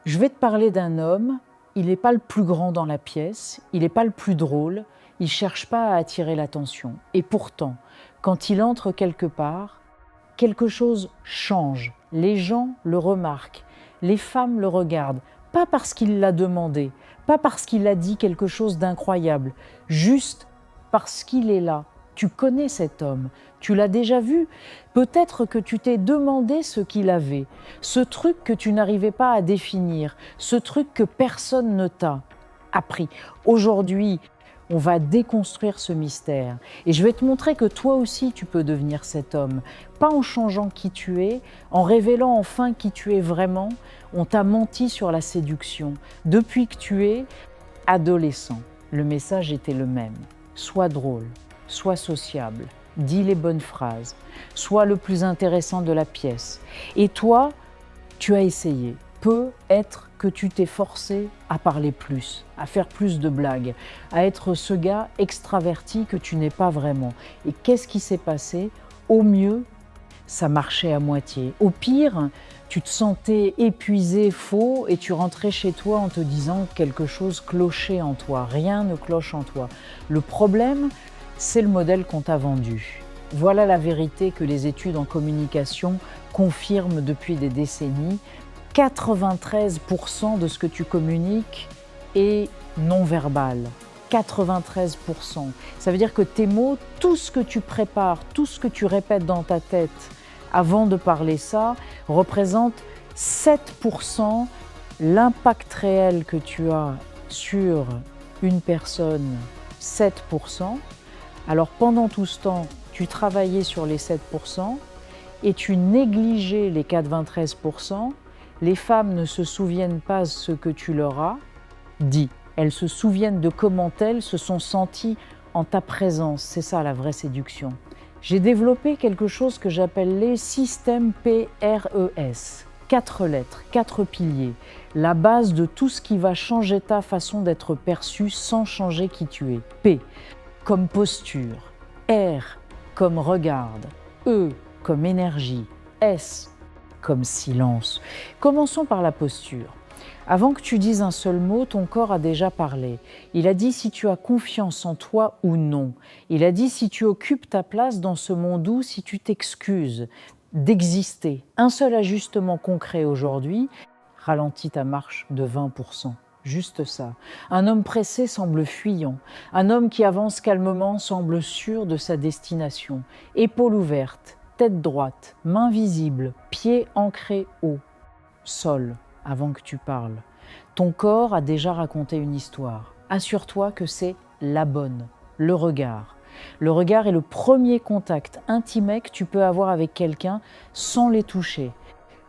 Je vais te parler d'un homme, il n'est pas le plus grand dans la pièce, il n'est pas le plus drôle, il ne cherche pas à attirer l'attention. Et pourtant, quand il entre quelque part, quelque chose change. Les gens le remarquent, les femmes le regardent, pas parce qu'il l'a demandé, pas parce qu'il a dit quelque chose d'incroyable, juste parce qu'il est là. Tu connais cet homme, tu l'as déjà vu. Peut-être que tu t'es demandé ce qu'il avait, ce truc que tu n'arrivais pas à définir, ce truc que personne ne t'a appris. Aujourd'hui, on va déconstruire ce mystère et je vais te montrer que toi aussi tu peux devenir cet homme, pas en changeant qui tu es, en révélant enfin qui tu es vraiment. On t'a menti sur la séduction. Depuis que tu es adolescent, le message était le même. Sois drôle, sois sociable, dis les bonnes phrases, sois le plus intéressant de la pièce. Et toi, tu as essayé. Peut-être que tu t'es forcé à parler plus, à faire plus de blagues, à être ce gars extraverti que tu n'es pas vraiment. Et qu'est-ce qui s'est passé? Au mieux, ça marchait à moitié. Au pire, tu te sentais épuisé, faux, et tu rentrais chez toi en te disant que quelque chose clochait en toi. Rien ne cloche en toi. Le problème, c'est le modèle qu'on t'a vendu. Voilà la vérité que les études en communication confirment depuis des décennies. 93% de ce que tu communiques est non-verbal. 93%. Ça veut dire que tes mots, tout ce que tu prépares, tout ce que tu répètes dans ta tête avant de parler ça, représente 7%. L'impact réel que tu as sur une personne, 7%. Alors pendant tout ce temps, tu travaillais sur les 7% et tu négligeais les 93%. Les femmes ne se souviennent pas ce que tu leur as dit. Elles se souviennent de comment elles se sont senties en ta présence. C'est ça la vraie séduction. J'ai développé quelque chose que j'appelle les systèmes PRES. 4 lettres, 4 piliers. La base de tout ce qui va changer ta façon d'être perçu sans changer qui tu es. P comme posture. R comme regarde. E comme énergie. S comme silence. Commençons par la posture. Avant que tu dises un seul mot, ton corps a déjà parlé. Il a dit si tu as confiance en toi ou non. Il a dit si tu occupes ta place dans ce monde ou si tu t'excuses d'exister. Un seul ajustement concret aujourd'hui ralentit ta marche de 20%. Juste ça. Un homme pressé semble fuyant. Un homme qui avance calmement semble sûr de sa destination. Épaules ouvertes, tête droite, mains visibles, pieds ancrés haut, sol, avant que tu parles. Ton corps a déjà raconté une histoire. Assure-toi que c'est la bonne, le regard. Le regard est le premier contact intime que tu peux avoir avec quelqu'un sans les toucher.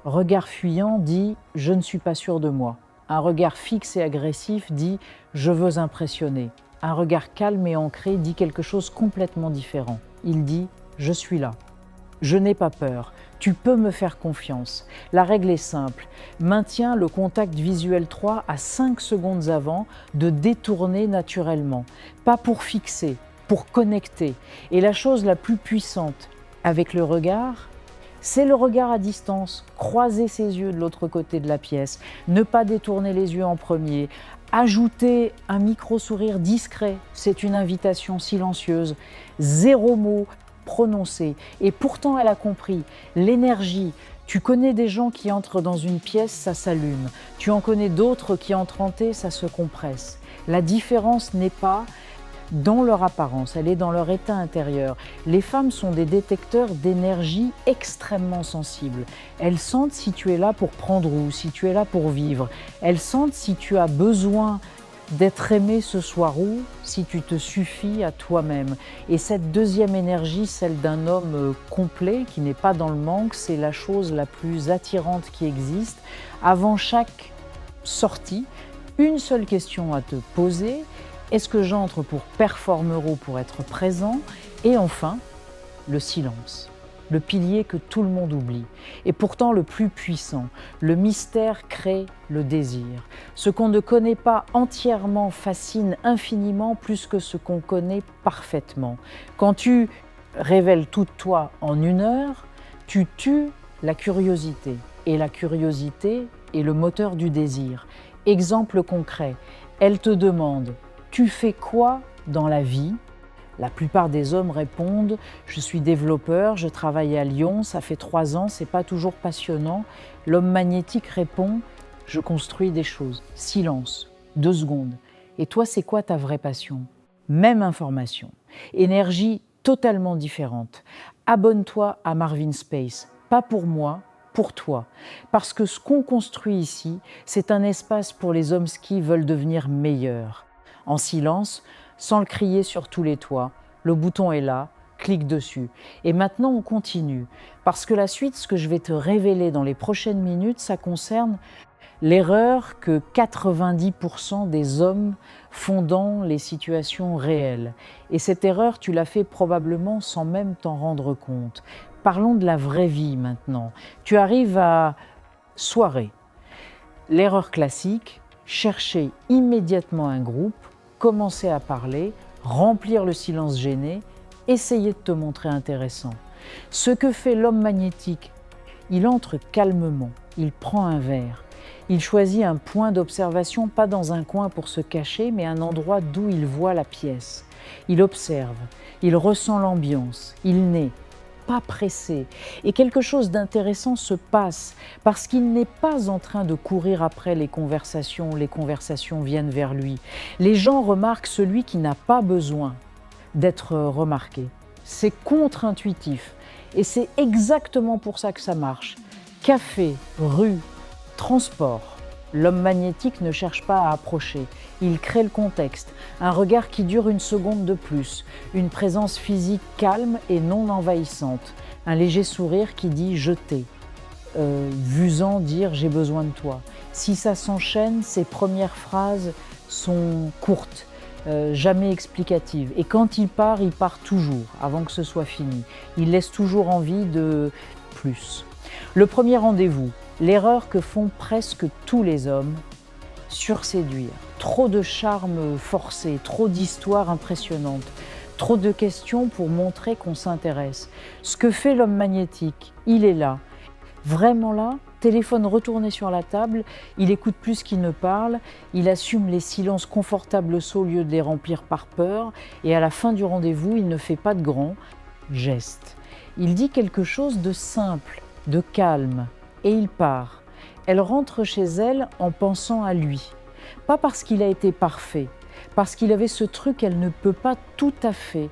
Regard fuyant dit « je ne suis pas sûr de moi ». Un regard fixe et agressif dit « je veux impressionner ». Un regard calme et ancré dit quelque chose complètement différent. Il dit « je suis là ». Je n'ai pas peur, tu peux me faire confiance. La règle est simple, maintiens le contact visuel 3 à 5 secondes avant de détourner naturellement. Pas pour fixer, pour connecter. Et la chose la plus puissante avec le regard, c'est le regard à distance. Croiser ses yeux de l'autre côté de la pièce, ne pas détourner les yeux en premier. Ajouter un micro-sourire discret, c'est une invitation silencieuse. 0 mot prononcé. Et pourtant, elle a compris. L'énergie. Tu connais des gens qui entrent dans une pièce, ça s'allume. Tu en connais d'autres qui entrent en thé, ça se compresse. La différence n'est pas dans leur apparence, elle est dans leur état intérieur. Les femmes sont des détecteurs d'énergie extrêmement sensibles. Elles sentent si tu es là pour prendre ou si tu es là pour vivre. Elles sentent si tu as besoin d'être aimé ce soir ou si tu te suffis à toi-même. Et cette deuxième énergie, celle d'un homme complet qui n'est pas dans le manque, c'est la chose la plus attirante qui existe. Avant chaque sortie, une seule question à te poser. Est-ce que j'entre pour performer ou pour être présent? Et enfin, le silence. Le pilier que tout le monde oublie, et pourtant le plus puissant. Le mystère crée le désir. Ce qu'on ne connaît pas entièrement fascine infiniment plus que ce qu'on connaît parfaitement. Quand tu révèles tout de toi en 1 heure, tu tues la curiosité. Et la curiosité est le moteur du désir. Exemple concret, elle te demande « Tu fais quoi dans la vie ?» La plupart des hommes répondent « Je suis développeur, je travaille à Lyon, ça fait 3 ans, c'est pas toujours passionnant. » L'homme magnétique répond « Je construis des choses. » Silence, 2 secondes. Et toi, c'est quoi ta vraie passion? Même information. Énergie totalement différente. Abonne-toi à Marvin Space. Pas pour moi, pour toi. Parce que ce qu'on construit ici, c'est un espace pour les hommes qui veulent devenir meilleurs. En silence, sans le crier sur tous les toits. Le bouton est là, clique dessus. Et maintenant, on continue. Parce que la suite, ce que je vais te révéler dans les prochaines minutes, ça concerne l'erreur que 90% des hommes font dans les situations réelles. Et cette erreur, tu l'as fait probablement sans même t'en rendre compte. Parlons de la vraie vie maintenant. Tu arrives à soirée. L'erreur classique, chercher immédiatement un groupe, commencer à parler, remplir le silence gêné, essayer de te montrer intéressant. Ce que fait l'homme magnétique, il entre calmement, il prend un verre, il choisit un point d'observation, pas dans un coin pour se cacher, mais un endroit d'où il voit la pièce. Il observe, il ressent l'ambiance, il naît, pas pressé. Et quelque chose d'intéressant se passe, parce qu'il n'est pas en train de courir après les conversations viennent vers lui. Les gens remarquent celui qui n'a pas besoin d'être remarqué. C'est contre-intuitif, et c'est exactement pour ça que ça marche. Café, rue, transport. L'homme magnétique ne cherche pas à approcher, il crée le contexte, un regard qui dure 1 seconde de plus, une présence physique calme et non envahissante, un léger sourire qui dit « je t'ai », Vusan dire « j'ai besoin de toi ». Si ça s'enchaîne, ses premières phrases sont courtes, jamais explicatives. Et quand il part toujours, avant que ce soit fini. Il laisse toujours envie de plus. Le premier rendez-vous. L'erreur que font presque tous les hommes, surséduire. Trop de charme forcé, trop d'histoires impressionnantes, trop de questions pour montrer qu'on s'intéresse. Ce que fait l'homme magnétique, il est là, vraiment là, téléphone retourné sur la table, il écoute plus qu'il ne parle, il assume les silences confortables au lieu de les remplir par peur, et à la fin du rendez-vous, il ne fait pas de grands gestes. Il dit quelque chose de simple, de calme, et il part. Elle rentre chez elle en pensant à lui. Pas parce qu'il a été parfait, parce qu'il avait ce truc qu'elle ne peut pas tout à fait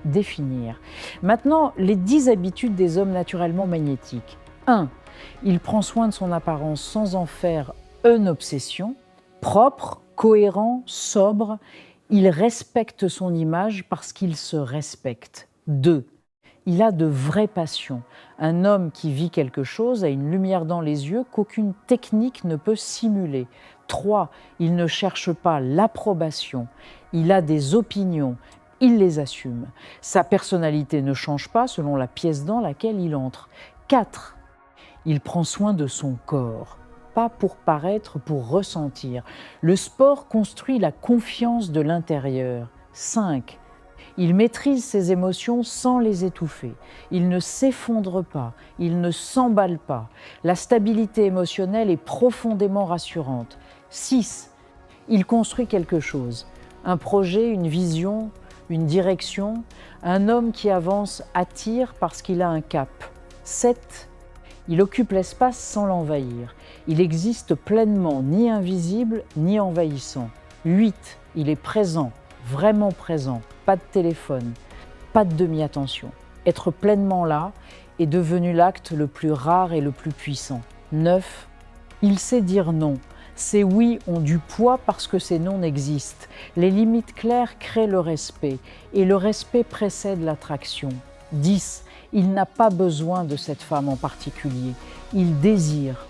définir. Maintenant, les 10 habitudes des hommes naturellement magnétiques. 1. Il prend soin de son apparence sans en faire une obsession. Propre, cohérent, sobre. Il respecte son image parce qu'il se respecte. 2. Il a de vraies passions. Un homme qui vit quelque chose a une lumière dans les yeux qu'aucune technique ne peut simuler. 3. Il ne cherche pas l'approbation. Il a des opinions. Il les assume. Sa personnalité ne change pas selon la pièce dans laquelle il entre. 4. Il prend soin de son corps. Pas pour paraître, pour ressentir. Le sport construit la confiance de l'intérieur. 5. Il maîtrise ses émotions sans les étouffer. Il ne s'effondre pas, il ne s'emballe pas. La stabilité émotionnelle est profondément rassurante. 6. Il construit quelque chose. Un projet, une vision, une direction. Un homme qui avance attire parce qu'il a un cap. 7. Il occupe l'espace sans l'envahir. Il existe pleinement, ni invisible, ni envahissant. 8. Il est présent. Vraiment présent, pas de téléphone, pas de demi-attention. Être pleinement là est devenu l'acte le plus rare et le plus puissant. 9. Il sait dire non. Ses oui ont du poids parce que ses non existent. Les limites claires créent le respect et le respect précède l'attraction. 10. Il n'a pas besoin de cette femme en particulier. Il désire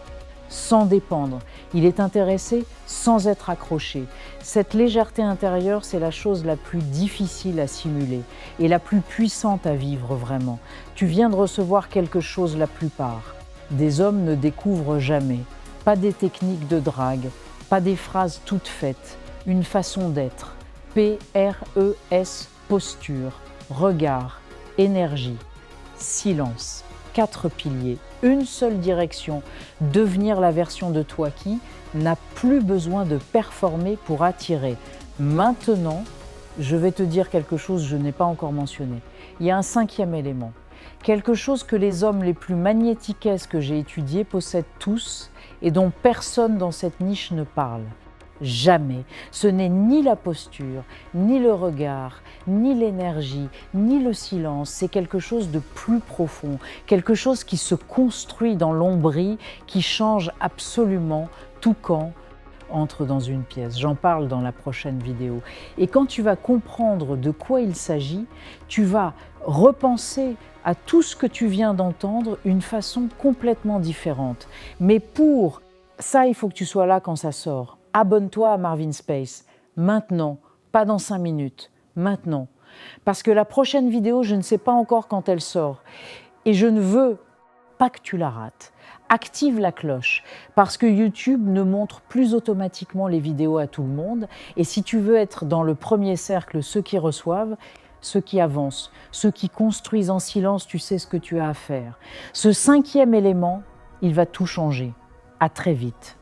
sans dépendre. Il est intéressé sans être accroché. Cette légèreté intérieure, c'est la chose la plus difficile à simuler et la plus puissante à vivre vraiment. Tu viens de recevoir quelque chose la plupart. Des hommes ne découvrent jamais. Pas des techniques de drague, pas des phrases toutes faites. Une façon d'être. P-R-E-S, posture, regard, énergie, silence. 4 piliers, une seule direction, devenir la version de toi qui n'a plus besoin de performer pour attirer. Maintenant, je vais te dire quelque chose que je n'ai pas encore mentionné. Il y a un 5e élément, quelque chose que les hommes les plus magnétiques que j'ai étudiés possèdent tous et dont personne dans cette niche ne parle. Jamais. Ce n'est ni la posture, ni le regard, ni l'énergie, ni le silence. C'est quelque chose de plus profond, quelque chose qui se construit dans l'ombris, qui change absolument tout quand entre dans une pièce. J'en parle dans la prochaine vidéo. Et quand tu vas comprendre de quoi il s'agit, tu vas repenser à tout ce que tu viens d'entendre d'une façon complètement différente. Mais pour ça, il faut que tu sois là quand ça sort. Abonne-toi à Marvin Space, maintenant, pas dans 5 minutes, maintenant. Parce que la prochaine vidéo, je ne sais pas encore quand elle sort. Et je ne veux pas que tu la rates. Active la cloche, parce que YouTube ne montre plus automatiquement les vidéos à tout le monde. Et si tu veux être dans le premier cercle, ceux qui reçoivent, ceux qui avancent, ceux qui construisent en silence, tu sais ce que tu as à faire. Ce 5e élément, il va tout changer. À très vite.